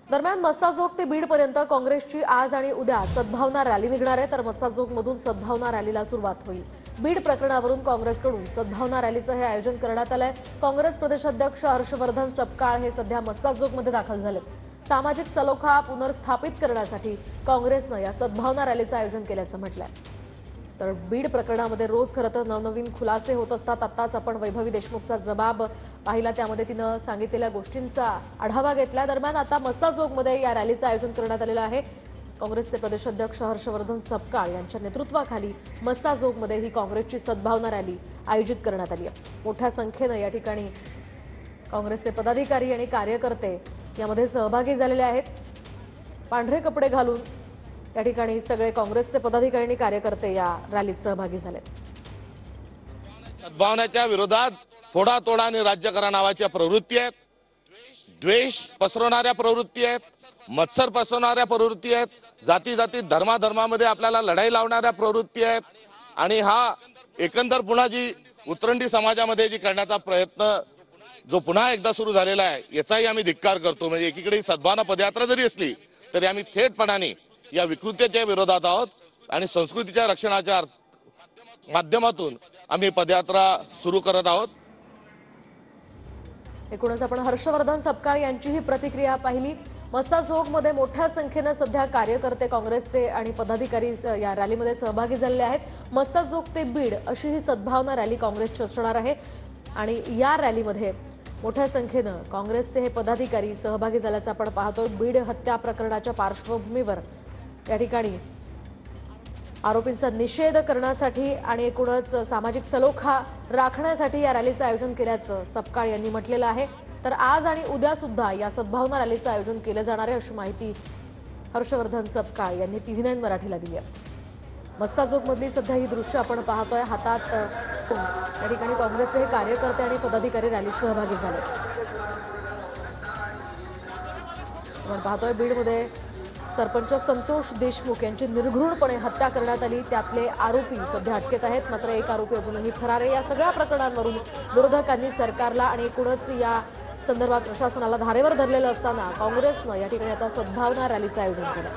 दरम्यान मस्साजोग ते बीड पर्यंत काँग्रेसची आज आणि उद्या सद्भावना रॅली निघणार आहे, तर मस्साजोग मधून सद्भावना रॅलीला सुरुवात होईल। बीड प्रकरणावरून काँग्रेसकडून सद्भावना रॅलीचं हे आयोजन करण्यात आलंय। काँग्रेस प्रदेशाध्यक्ष हर्षवर्धन सपकाळ हे सध्या मस्साजोगमध्ये दाखल झालेत। सामाजिक सलोखा पुनर्स्थापित करण्यासाठी काँग्रेसनं या सद्भावना रॅलीचं आयोजन केल्याचं म्हटलंय। तर बीड प्रकरणामध्ये रोज खरं तर नवनवीन खुलासे होत असतात। आत्ताच आपण वैभवी देशमुखचा जबाब पाहिला, त्यामध्ये तिनं सांगितलेल्या गोष्टींचा आढावा घेतला। दरम्यान आता मस्साजोगमध्ये या रॅलीचं आयोजन करण्यात आलेलं आहे। काँग्रेसचे प्रदेशाध्यक्ष हर्षवर्धन सपकाळ यांच्या नेतृत्वाखाली मस्साजोगमध्ये ही काँग्रेसची सद्भावना रॅली आयोजित करण्यात आली आहे। मोठ्या संख्येनं या ठिकाणी काँग्रेसचे पदाधिकारी आणि कार्यकर्ते यामध्ये सहभागी झालेले आहेत। पांढरे कपडे घालून या ठिकाणी सगळे काँग्रेसचे पदाधिकारी आणि कार्यकर्ते या रॅलीत सहभागी झाले। सद्भावनेच्या विरोधात फोडातोडाने राज्य करा नावाच्या प्रवृत्ती आहेत, द्वेष पसरवणाऱ्या प्रवृत्ती आहेत, मत्सर पसरवणाऱ्या प्रवृत्ती आहेत, जाती जाती धर्माधर्मामध्ये आपल्याला लढाई लावणाऱ्या प्रवृत्ती आहेत। आणि हा एकंदर पुन्हा जी उतरंडी समाजामध्ये जी करण्याचा प्रयत्न जो पुन्हा एकदा सुरू झालेला आहे याचाही आम्ही धिक्कार करतो। म्हणजे एकीकडे सद्भावना पदयात्रा जरी असली तरी आम्ही थेटपणाने या विकृतीच्या विरोधात आहोत आणि संस्कृतीच्या रक्षणाच्या माध्यमातून आम्ही पदयात्रा सुरू करत आहोत। एकूणच आपण हर्षवर्धन सपकाळ यांची ही प्रतिक्रिया पाहिली। मस्साजोगमध्ये मोठ्या संख्येने सध्या कार्यकर्ते काँग्रेसचे आणि पदाधिकारी या रॅलीमध्ये सहभागी झालेले आहेत। मस्साजोग ते बीड अशी ही सद्भावना रॅली काँग्रेसची असणार आहे आणि या रॅलीमध्ये मोठ्या संख्येनं काँग्रेसचे हे पदाधिकारी सहभागी झाल्याचं आपण पाहतोय। बीड हत्या प्रकरणाच्या पार्श्वभूमीवर या ठिकाणी आरोपींचा निषेध करण्यासाठी आणि एकूणच सामाजिक सलोखा राखण्यासाठी या रॅलीचं आयोजन केल्याचं सपकाळ यांनी म्हटलेलं आहे। तर आज आणि उद्या सुद्धा या सद्भावना रॅलीचं आयोजन केलं जाणार आहे अशी माहिती हर्षवर्धन सपकाळ यांनी TV9 मराठीला दिली आहे। मस्साजोगमधली सध्या ही दृश्य आपण पाहतोय। हातात या ठिकाणी काँग्रेसचे हे कार्यकर्ते आणि पदाधिकारी रॅलीत सहभागी झाले। आपण पाहतोय बीडमध्ये सरपंच संतोष देशमुख यांची निर्घृणपणे हत्या करण्यात आली, त्यातले आरोपी सध्या अटकेत आहेत, मात्र एक आरोपी अजूनही फरार आहे। या सगळ्या प्रकरणांवरून विरोधकांनी सरकारला आणि एकूणच या संदर्भात प्रशासनाला धारेवर धरलेलं असताना काँग्रेसनं या ठिकाणी आता सद्भावना रॅलीचं आयोजन केलं।